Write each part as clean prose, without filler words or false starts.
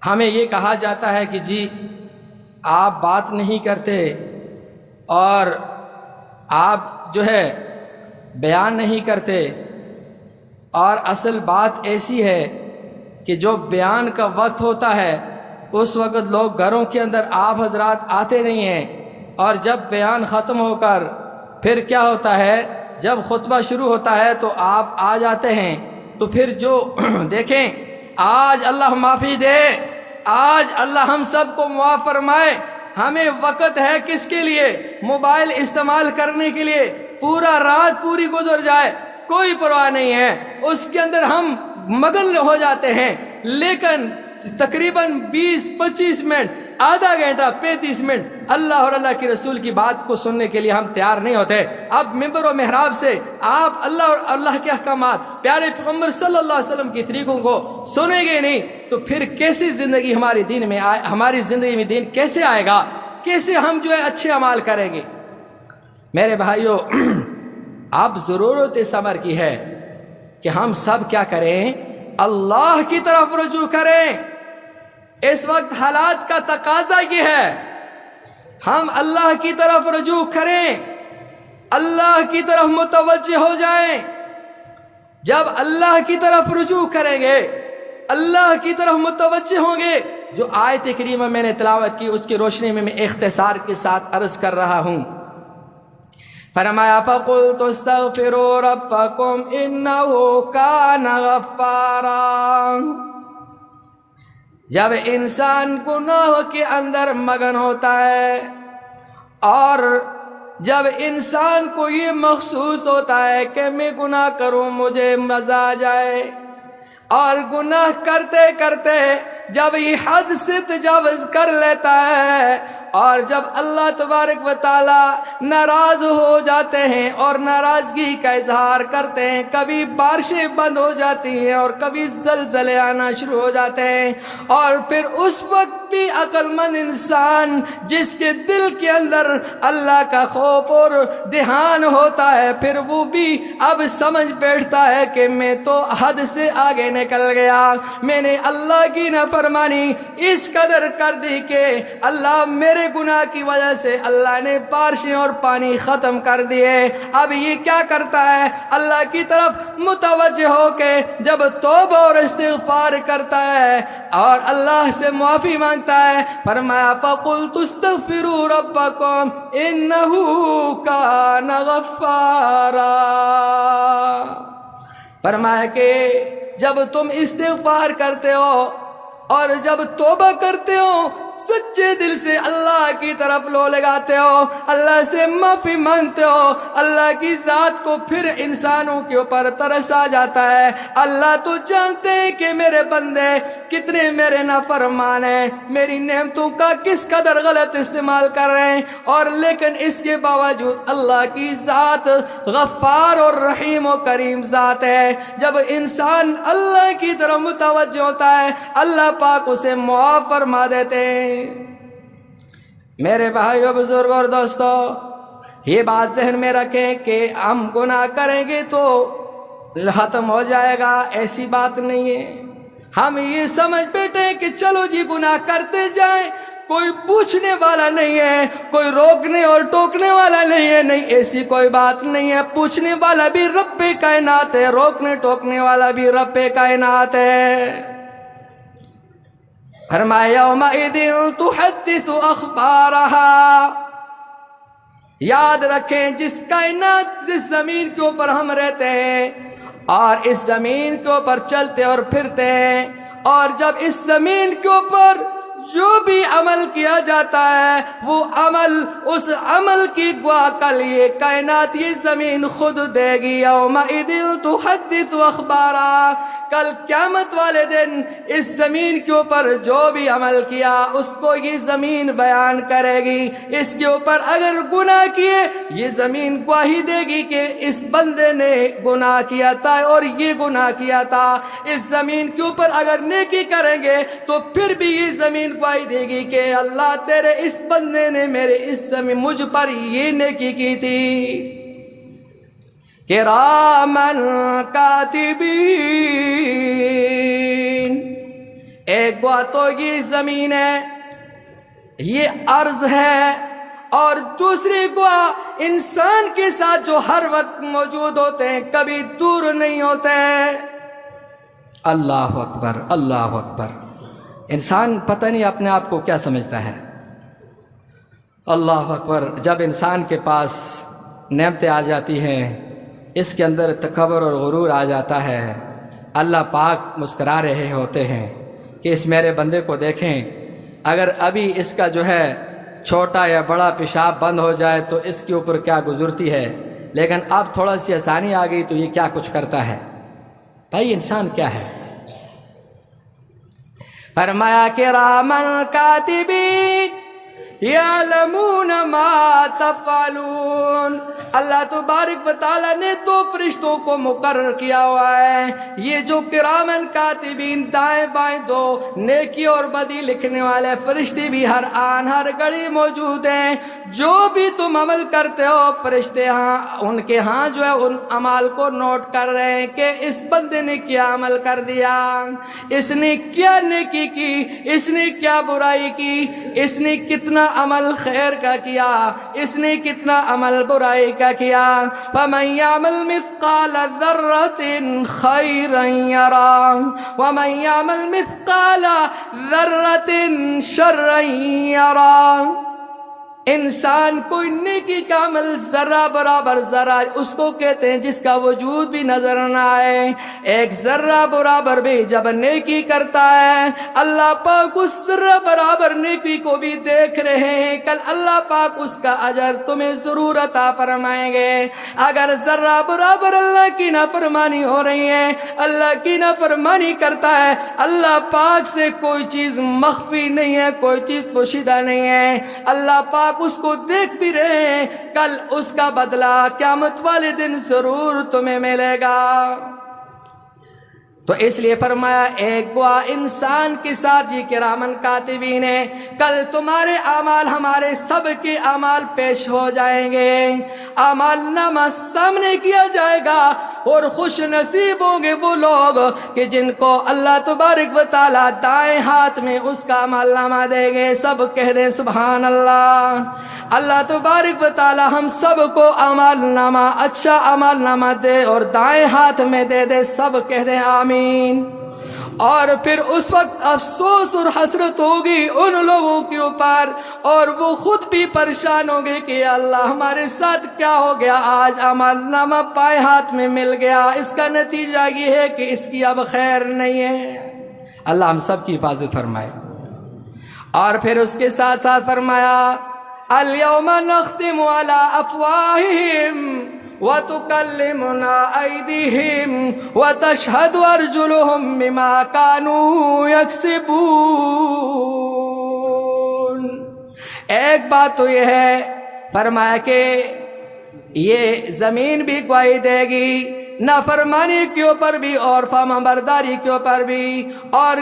ہمیں یہ کہا جاتا ہے کہ جی آپ بات نہیں کرتے اور آپ جو ہے بیان نہیں کرتے، اور اصل بات ایسی ہے کہ جو بیان کا وقت ہوتا ہے اس وقت لوگ گھروں کے اندر آپ حضرات آتے نہیں ہیں، اور جب بیان ختم ہو کر پھر کیا ہوتا ہے، جب خطبہ شروع ہوتا ہے تو آپ آ جاتے ہیں۔ تو پھر جو دیکھیں، آج اللہ معافی دے، آج اللہ ہم سب کو معاف فرمائے، ہمیں وقت ہے کس کے لیے؟ موبائل استعمال کرنے کے لیے۔ پورا رات پوری گزر جائے کوئی پرواہ نہیں ہے، اس کے اندر ہم مگن ہو جاتے ہیں، لیکن تقریباً 20-25 منٹ، آدھا گھنٹہ، 35 منٹ اللہ اور اللہ کے رسول کی بات کو سننے کے لیے ہم تیار نہیں ہوتے۔ اب ممبر و محراب سے آپ اللہ اور اللہ کے احکامات، پیارے پیغمبر صلی اللہ علیہ وسلم کی طریقوں کو سنیں گے نہیں تو پھر کیسی زندگی ہماری دین میں آئے، ہماری زندگی میں دین کیسے آئے گا؟ کیسے ہم جو ہے اچھے اعمال کریں گے؟ میرے بھائیوں، اب ضرورت اس امر کی ہے کہ ہم سب کیا کریں؟ اللہ کی طرف رجوع کریں۔ اس وقت حالات کا تقاضا یہ ہے، ہم اللہ کی طرف رجوع کریں، اللہ کی طرف متوجہ ہو جائیں۔ جب اللہ کی طرف رجوع کریں گے، اللہ کی طرف متوجہ ہوں گے، جو آیت کریمہ میں نے تلاوت کی اس کی روشنی میں اختصار کے ساتھ عرض کر رہا ہوں۔ فرمایا فَقُلْتُ اسْتَغْفِرُوا رَبَّكُمْ إِنَّهُ كَانَ غَفَّارًا۔ جب انسان گناہ کے اندر مگن ہوتا ہے اور جب انسان کو یہ محسوس ہوتا ہے کہ میں گناہ کروں مجھے مزہ آ جائے، اور گناہ کرتے کرتے جب یہ حد سے تجاوز کر لیتا ہے اور جب اللہ تبارک و تعالی ناراض ہو جاتے ہیں اور ناراضگی کا اظہار کرتے ہیں، کبھی بارشیں بند ہو جاتی ہیں اور کبھی زلزلے آنا شروع ہو جاتے ہیں، اور پھر اس وقت بھی عقل مند انسان جس کے دل کے اندر اللہ کا خوف اور دھیان ہوتا ہے، پھر وہ بھی اب سمجھ بیٹھتا ہے کہ میں تو حد سے آگے نکل گیا، میں نے اللہ کی نافرمانی اس قدر کر دی کہ اللہ میرے گناہ کی وجہ سے اللہ نے بارشیں اور پانی ختم کر دیے۔ اب یہ کیا کرتا ہے؟ اللہ کی طرف متوجہ ہو کے جب توبہ اور استغفار کرتا ہے اور اللہ سے معافی مانگتا ہے، فرمایا فَقُلْتُ اسْتَغْفِرُوا رَبَّكُمْ إِنَّهُ كَانَ غَفَّارًا۔ فرمایا کہ جب تم استغفار کرتے ہو اور جب توبہ کرتے ہو، سچے دل سے اللہ کی طرف لو لگاتے ہو، اللہ سے معافی مانگتے ہو، اللہ کی ذات کو پھر انسانوں کے اوپر ترس آ جاتا ہے۔ اللہ تو جانتے ہیں کہ میرے بندے کتنے میرے نافرمان ہیں، میری نعمتوں کا کس قدر غلط استعمال کر رہے ہیں، اور لیکن اس کے باوجود اللہ کی ذات غفار اور رحیم و کریم ذات ہے۔ جب انسان اللہ کی طرف متوجہ ہوتا ہے، اللہ پاک اسے معاف فرما دیتے ہیں۔ میرے بھائیو، بزرگ اور دوستو، یہ بات ذہن میں رکھیں کہ ہم گناہ کریں گے تو ختم ہو جائے گا، ایسی بات نہیں ہے۔ ہم یہ سمجھ بیٹھے کہ چلو جی گناہ کرتے جائیں، کوئی پوچھنے والا نہیں ہے، کوئی روکنے اور ٹوکنے والا نہیں ہے، نہیں، ایسی کوئی بات نہیں ہے۔ پوچھنے والا بھی رب کائنات ہے، روکنے ٹوکنے والا بھی رب کائنات ہے۔ فرمایا یومئذ تحدث اخبارها۔ یاد رکھیں، جس کائنات، جس زمین کے اوپر ہم رہتے ہیں اور اس زمین کے اوپر چلتے اور پھرتے ہیں، اور جب اس زمین کے اوپر جو بھی عمل کیا جاتا ہے وہ عمل، اس عمل کی گواہ کل یہ کائنات، یہ زمین خود دے گی۔ یومئذ تحدث اخبارا، کل قیامت والے دن اس زمین کے اوپر جو بھی عمل کیا اس کو یہ زمین بیان کرے گی۔ اس کے اوپر اگر گناہ کیے، یہ زمین گواہی دے گی کہ اس بندے نے گناہ کیا تھا اور یہ گناہ کیا تھا۔ اس زمین کے اوپر اگر نیکی کریں گے تو پھر بھی یہ زمین گواہی دے گی کہ اللہ تیرے اس بندے نے میرے اس زمین مجھ پر یہ نیکی کی تھی۔ کرامن کاتبین، ایک گوا تو یہ زمین ہے، یہ ارض ہے، اور دوسری گوا انسان کے ساتھ جو ہر وقت موجود ہوتے ہیں، کبھی دور نہیں ہوتے ہیں۔ اللہ اکبر، اللہ اکبر۔ انسان پتہ نہیں اپنے آپ کو کیا سمجھتا ہے۔ اللہ اکبر۔ جب انسان کے پاس نعمتیں آ جاتی ہیں، اس کے اندر تکبر اور غرور آ جاتا ہے، اللہ پاک مسکرا رہے ہوتے ہیں کہ اس میرے بندے کو دیکھیں، اگر ابھی اس کا جو ہے چھوٹا یا بڑا پیشاب بند ہو جائے تو اس کے اوپر کیا گزرتی ہے، لیکن اب تھوڑا سی آسانی آ گئی تو یہ کیا کچھ کرتا ہے۔ بھائی انسان کیا ہے؟ فرمایا کرامن کاتبین یعلمون ما تفعلون۔ اللہ تبارک و تعالیٰ نے تو فرشتوں کو مقرر کیا ہوا ہے، یہ جو کرامن کاتبین دائیں بائیں دو نیکی اور بدی لکھنے والے فرشتے بھی ہر آن ہر گھڑی موجود ہیں۔ جو بھی تم عمل کرتے ہو فرشتے ان کے ہاں جو ہے ان اعمال کو نوٹ کر رہے ہیں کہ اس بندے نے کیا عمل کر دیا، اس نے کیا نیکی کی، اس نے کیا برائی کی، اس نے کتنا عمل خیر کا کیا، اس نے کتنا عمل برائی کا کیا۔ فَمَن يَعْمَلْ مِثْقَالَ ذَرَّةٍ خَيْرًا يَرَهُ وَمَن يَعْمَلْ مِثْقَالَ ذَرَّةٍ شَرًّا يَرَهُ۔ انسان کوئی نیکی کا عمل ذرہ برابر ذرہ اس کو کہتے ہیں جس کا وجود بھی نظر نہ آئے، ایک ذرہ برابر بھی جب نیکی کرتا ہے اللہ پاک اس ذرہ برابر نیکی کو بھی دیکھ رہے ہیں، کل اللہ پاک اس کا اجر تمہیں ضرور عطا فرمائیں گے۔ اگر ذرہ برابر اللہ کی نافرمانی ہو رہی ہے، اللہ کی نافرمانی کرتا ہے، اللہ پاک سے کوئی چیز مخفی نہیں ہے، کوئی چیز پوشیدہ نہیں ہے، اللہ پاک اس کو دیکھ بھی رہے ہیں، کل اس کا بدلہ قیامت والے دن ضرور تمہیں ملے گا۔ تو اس لیے فرمایا ایک گواہ انسان کے ساتھ یہ کرامن کاتبین ہے، کل تمہارے اعمال ہمارے سب کے اعمال پیش ہو جائیں گے، اعمال نامہ سامنے کیا جائے گا، اور خوش نصیب ہوں گے وہ لوگ کہ جن کو اللہ تبارک و تعالیٰ دائیں ہاتھ میں اس کا اعمال نامہ دے گے۔ سب کہہ دیں سبحان اللہ۔ اللہ تبارک و تعالیٰ ہم سب کو اعمال نامہ، اچھا اعمال نامہ دے اور دائیں ہاتھ میں دے دے، سب کہہ دیں آمین۔ اور پھر اس وقت افسوس اور حسرت ہوگی ان لوگوں کے اوپر، اور وہ خود بھی پریشان ہوں گے کہ اللہ ہمارے ساتھ کیا ہو گیا، آج اعمال نامہ پائے ہاتھ میں مل گیا، اس کا نتیجہ یہ ہے کہ اس کی اب خیر نہیں ہے۔ اللہ ہم سب کی حفاظت فرمائے۔ اور پھر اس کے ساتھ ساتھ فرمایا اليوم نختم على افواہہم وَتُكَلِّمُنَا أَيْدِيهِمْ وَتَشْهَدُ أَرْجُلُهُمْ بِمَا كَانُوا يَكْسِبُونَ۔ ایک بات تو یہ ہے، فرمایا کہ یہ زمین بھی گواہی دے گی نافرمانی کے اوپر بھی اور فرمانبرداری کے اوپر بھی، اور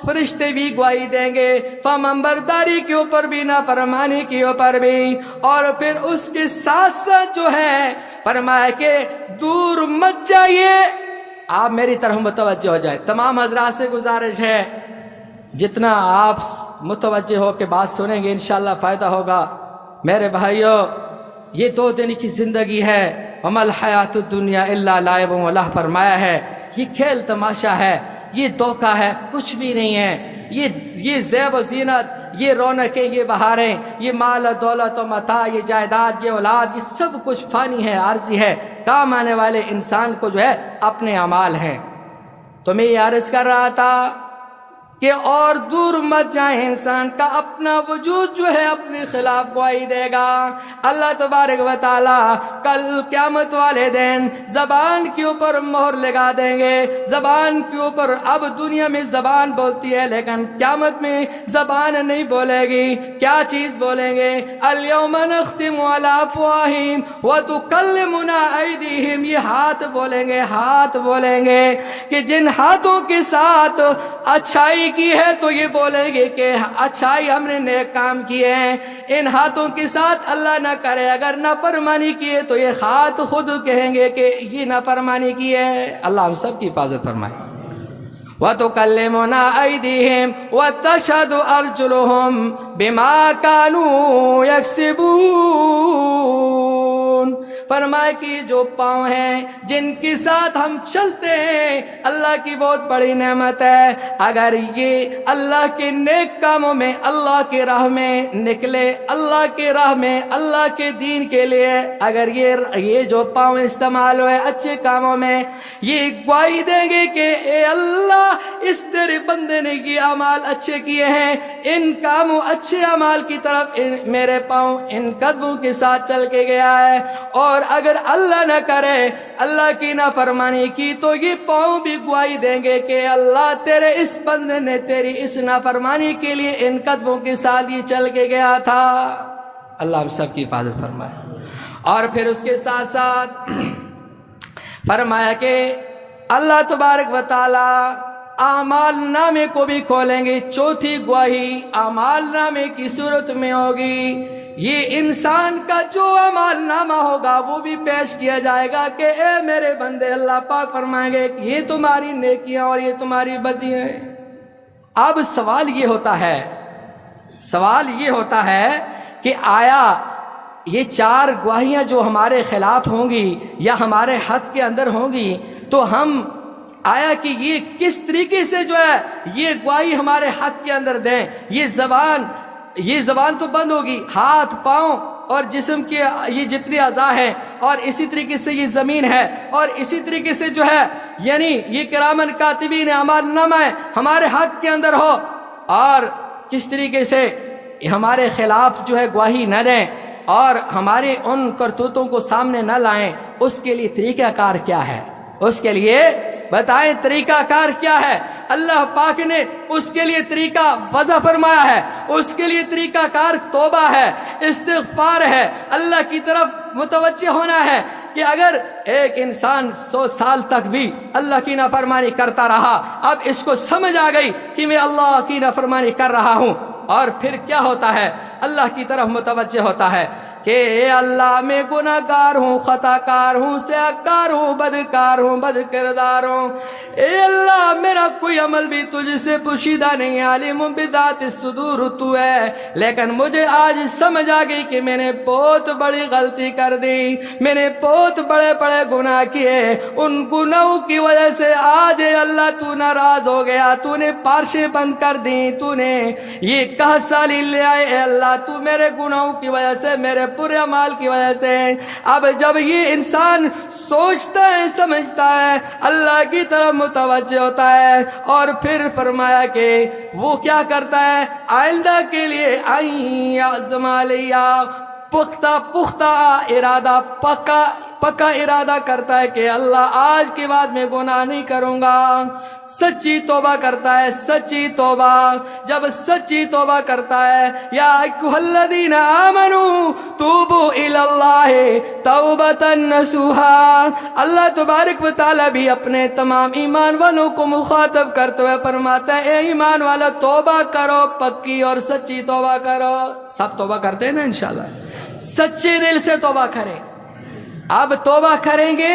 فرشتے بھی گواہی دیں گے فرمانبرداری کے اوپر بھی نافرمانی کے اوپر بھی۔ اور پھر اس کے ساتھ ساتھ جو ہے فرمایا کہ دور مت جائیے، آپ میری طرف متوجہ ہو جائے۔ تمام حضرات سے گزارش ہے جتنا آپ متوجہ ہو کے بات سنیں گے انشاءاللہ فائدہ ہوگا۔ میرے بھائیوں، یہ 2 دن کی زندگی ہے، وَمَا الْحَيَاةُ الدُّنْيَا إِلَّا لَعِبٌ وَلَهْوٌ، فرمایا ہے یہ کھیل تماشا ہے، یہ دھوکہ ہے، کچھ بھی نہیں ہے۔ یہ زیب و زینت، یہ رونقیں، یہ بہاریں، یہ مال و دولت و متاع، یہ جائیداد، یہ اولاد، یہ سب کچھ فانی ہے، عارضی ہے، کام آنے والے انسان کو جو ہے اپنے اعمال ہیں۔ تو میں یہ عرض کر رہا تھا کہ اور دور مت جائیں، انسان کا اپنا وجود جو ہے اپنے خلاف گواہی دے گا۔ اللہ تبارک و تعالی کل قیامت والے دن زبان کے اوپر مہر لگا دیں گے۔ زبان کے اوپر اب دنیا میں زبان بولتی ہے لیکن قیامت میں زبان نہیں بولے گی۔ کیا چیز بولیں گے؟ الیوم نختم علی افواہہم وتکلمنا ایدیہم، یہ ہاتھ بولیں گے، ہاتھ بولیں گے کہ جن ہاتھوں کے ساتھ اچھائی کی ہے تو یہ بولیں گے کہ اچھائی ہم نے نیک کام کیے ہیں۔ ان ہاتھوں کے ساتھ اللہ نہ کرے اگر نافرمانی کیے تو یہ ہاتھ خود کہیں گے کہ یہ نافرمانی کی ہے۔ اللہ ہم سب کی حفاظت فرمائے۔ وَتُكَلِّمُنَا أَيْدِيهِمْ وَتَشْهَدُ أَرْجُلُهُمْ بِمَا كَانُوا يَكْسِبُونَ۔ فرمائے کہ جو پاؤں ہیں جن کے ساتھ ہم چلتے ہیں اللہ کی بہت بڑی نعمت ہے، اگر یہ اللہ کے نیک کاموں میں، اللہ کی راہ میں نکلے، اللہ کی راہ میں، اللہ کے دین کے لیے اگر یہ جو پاؤں استعمال ہوئے اچھے کاموں میں، یہ گواہی دیں گے کہ اے اللہ اس تیرے بندے نے یہ اعمال اچھے کیے ہیں، ان کاموں اچھے اعمال کی طرف میرے پاؤں ان قدموں کے ساتھ چل کے گیا ہے، اور اگر اللہ نہ کرے، اللہ کی نافرمانی کی، تو یہ پاؤں بھی گواہی دیں گے کہ اللہ تیرے اس بندے نے تیری اس نافرمانی کے لیے ان قدموں کے ساتھ یہ چل کے گیا تھا۔ اللہ ہم سب کی حفاظت فرمائے۔ اور پھر اس کے ساتھ ساتھ فرمایا کہ اللہ تبارک و تعالی اعمال نامے کو بھی کھولیں گے۔ چوتھی گواہی اعمال نامے کی صورت میں ہوگی، یہ انسان کا جو اعمال نامہ ہوگا وہ بھی پیش کیا جائے گا کہ اے میرے بندے، اللہ پاک فرمائیں گے کہ یہ تمہاری نیکیاں اور یہ تمہاری بدیاں ہیں۔ اب سوال یہ ہوتا ہے کہ آیا یہ چار گواہیاں جو ہمارے خلاف ہوں گی یا ہمارے حق کے اندر ہوں گی، تو ہم آیا کہ یہ کس طریقے سے جو ہے یہ گواہی ہمارے حق کے اندر دیں؟ یہ زبان تو بند ہوگی، ہاتھ پاؤں اور جسم کے یہ جتنے اعضاء ہیں، اور اسی طریقے سے یہ زمین ہے، اور اسی طریقے سے جو ہے یعنی یہ کرامن کاتبین اعمال نامہ ہمارے حق کے اندر ہو، اور کس طریقے سے ہمارے خلاف جو ہے گواہی نہ دیں اور ہمارے ان کرتوتوں کو سامنے نہ لائیں۔ اس کے لیے طریقہ کار کیا ہے؟ اس کے لیے بتائیں طریقہ کار کیا ہے؟ اللہ پاک نے اس کے لیے طریقہ وضع فرمایا ہے۔ اس کے لیے طریقہ کار توبہ ہے، استغفار ہے، اللہ کی طرف متوجہ ہونا ہے کہ اگر ایک انسان 100 سال تک بھی اللہ کی نافرمانی کرتا رہا، اب اس کو سمجھ آ گئی کہ میں اللہ کی نافرمانی کر رہا ہوں، اور پھر کیا ہوتا ہے؟ اللہ کی طرف متوجہ ہوتا ہے کہ اے اللہ میں گناہ گار ہوں، خطا کار ہوں، سیاکار ہوں، بدکار ہوں، بد کردار ہوں، اے اللہ میرا کوئی عمل بھی تجھ سے پوشیدہ نہیں، عالم بذات الصدور تو ہے، لیکن مجھے آج سمجھ آ گئی کہ میں نے بہت بڑی غلطی کر دی، میں نے بہت بڑے بڑے گناہ کیے، ان گناہوں کی وجہ سے آج اے اللہ تو ناراض ہو گیا، تو نے پارشیں بند کر دی، تو نے یہ قحط سالی لے آئے، اے اللہ تو میرے گناہوں کی وجہ سے، میرے برے اعمال کی وجہ سے۔ اب جب یہ انسان سوچتا ہے، سمجھتا ہے، اللہ کی طرف متوجہ ہوتا ہے، اور پھر فرمایا کہ وہ کیا کرتا ہے؟ آئندہ کے لیے عزم علیہ، پختہ ارادہ، پکا ارادہ کرتا ہے کہ اللہ آج کے بعد میں گناہ نہیں کروں گا، سچی توبہ کرتا ہے، سچی توبہ۔ جب سچی توبہ کرتا ہے، یا ایھا الذین آمنوا توبوا الی اللہ توبۃ نصوحا، اللہ تبارک و تعالی بھی اپنے تمام ایمان والوں کو مخاطب کرتے ہوئے فرماتا ہے اے ایمان والا توبہ کرو، پکی اور سچی توبہ کرو۔ سب توبہ کرتے ہیں نا انشاءاللہ؟ سچے دل سے توبہ کریں۔ اب توبہ کریں گے،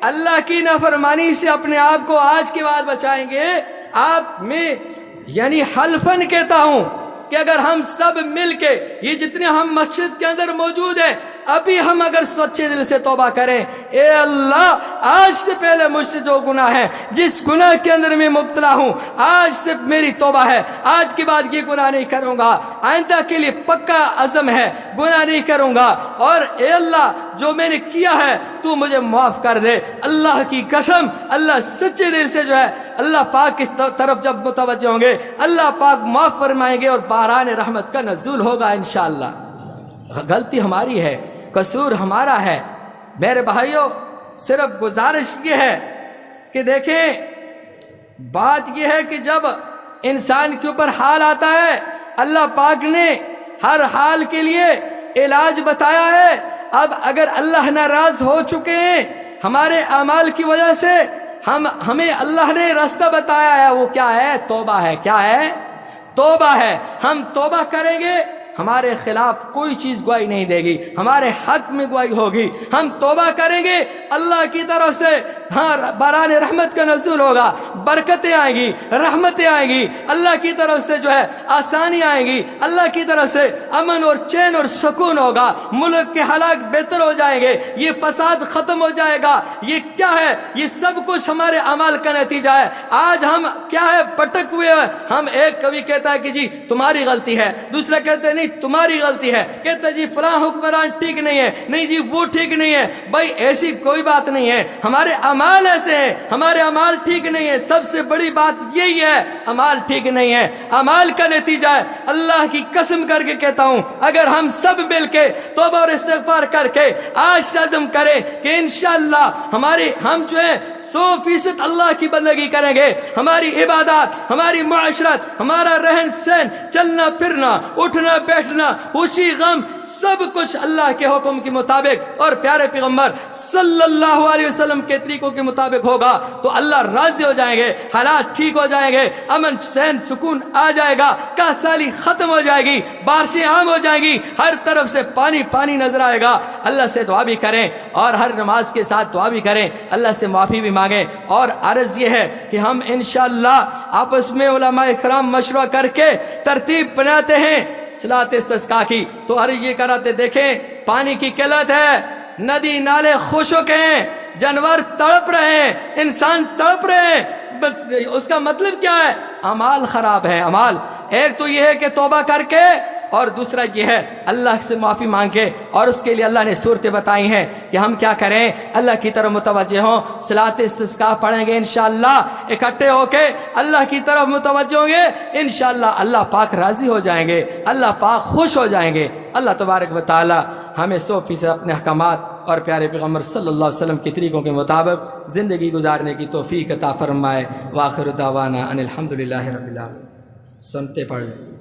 اللہ کی نافرمانی سے اپنے آپ کو آج کے بعد بچائیں گے۔ آپ میں یعنی حلفاً کہتا ہوں کہ اگر ہم سب مل کے، یہ جتنے ہم مسجد کے اندر موجود ہیں، ابھی ہم اگر سچے دل سے توبہ کریں، اے اللہ آج سے پہلے مجھ سے جو گناہ ہے، جس گناہ کے اندر میں مبتلا ہوں، آج سے میری توبہ ہے، آج کے بعد یہ گناہ نہیں کروں گا، آئندہ کے لیے پکا عزم ہے، گناہ نہیں کروں گا، اور اے اللہ جو میں نے کیا ہے تو مجھے معاف کر دے۔ اللہ کی قسم، اللہ سچے دل سے جو ہے اللہ پاک کی طرف جب متوجہ ہوں گے، اللہ پاک معاف فرمائیں گے اور باران رحمت کا نزول ہوگا انشاءاللہ۔ غلطی ہماری ہے، قصور ہمارا ہے۔ میرے بھائیوں، صرف گزارش یہ ہے کہ دیکھیں، بات یہ ہے کہ جب انسان کے اوپر حال آتا ہے، اللہ پاک نے ہر حال کے لیے علاج بتایا ہے۔ اب اگر اللہ ناراض ہو چکے ہیں ہمارے اعمال کی وجہ سے، ہمیں اللہ نے راستہ بتایا ہے، وہ کیا ہے؟ توبہ ہے۔ کیا ہے؟ توبہ ہے۔ ہم توبہ کریں گے ہمارے خلاف کوئی چیز گواہی نہیں دے گی، ہمارے حق میں گواہی ہوگی۔ ہم توبہ کریں گے، اللہ کی طرف سے باران رحمت کا نزول ہوگا، برکتیں آئیں گی، رحمتیں آئیں گی، اللہ کی طرف سے جو ہے آسانی آئیں گی، اللہ کی طرف سے امن اور چین اور سکون ہوگا، ملک کے حالات بہتر ہو جائیں گے، یہ فساد ختم ہو جائے گا۔ یہ کیا ہے؟ یہ سب کچھ ہمارے اعمال کا نتیجہ ہے۔ آج ہم کیا ہے پٹک ہوئے ہیں۔ ہم ایک کبھی کہتا ہے کہ جی تمہاری غلطی ہے، دوسرا کہتے ہیں نہیں تمہاری غلطی ہے، کہتا ہے جی فلاں حکمران ٹھیک نہیں ہے، نہیں جی وہ ٹھیک نہیں ہے۔ بھائی ایسی کوئی بات نہیں ہے، ہمارے اعمال ایسے ہیں، ہمارے اعمال ٹھیک نہیں ہے۔ سب سے بڑی بات یہی ہے، اعمال ٹھیک نہیں ہے، اعمال کا نتیجہ ہے۔ اللہ کی قسم کر کے کہتا ہوں، اگر ہم سب مل کے توبہ اور استغفار کر کے آج سے عزم کریں کہ انشاءاللہ ہم جو ہے 100% اللہ کی بندگی کریں گے، ہماری عبادات، ہماری معاشرت، ہمارا رہن سہن، چلنا پھرنا، اٹھنا بیٹھنا، خوشی غم، سب کچھ اللہ کے حکم کے مطابق اور پیارے پیغمبر صلی اللہ علیہ وسلم کے طریقوں کے مطابق ہوگا تو اللہ راضی ہو جائیں گے، حالات ٹھیک ہو جائیں گے، امن چین سکون آ جائے گا، قحط سالی ختم ہو جائے گی، بارشیں عام ہو جائیں گی، ہر طرف سے پانی پانی نظر آئے گا۔ اللہ سے دعا بھی کریں اور ہر نماز کے ساتھ دعا بھی کریں، اللہ سے معافی بھی مانگیں۔ اور عرض یہ ہے کہ ہم انشاءاللہ آپس میں علماء کرام مشورہ کر کے ترتیب بناتے ہیں صلاۃ استسقاء کی، تو عرض یہ کراتے دیکھیں پانی کی قلت ہے، ندی نالے خشک ہیں، جانور تڑپ رہے ہیں، انسان تڑپ رہے ہیں، اس کا مطلب کیا ہے؟ اعمال خراب ہے۔ اعمال ایک تو یہ ہے کہ توبہ کر کے، اور دوسرا یہ ہے اللہ سے معافی مانگ کے، اور اس کے لیے اللہ نے صورتیں بتائی ہیں کہ ہم کیا کریں، اللہ کی طرف متوجہ ہوں، صلاۃ استسقاء پڑھیں گے انشاءاللہ، اکٹھے ہو کے اللہ کی طرف متوجہ ہوں گے، انشاءاللہ اللہ پاک راضی ہو جائیں گے، اللہ پاک خوش ہو جائیں گے۔ اللہ تبارک و تعالی ہمیں 100% اپنے احکامات اور پیارے پیغمبر صلی اللہ علیہ وسلم کے طریقوں کے مطابق زندگی گزارنے کی توفیق عطا فرمائے۔ وآخر دعوانا ان الحمدللہ رب العالمین۔ سنتے پڑھ لیں۔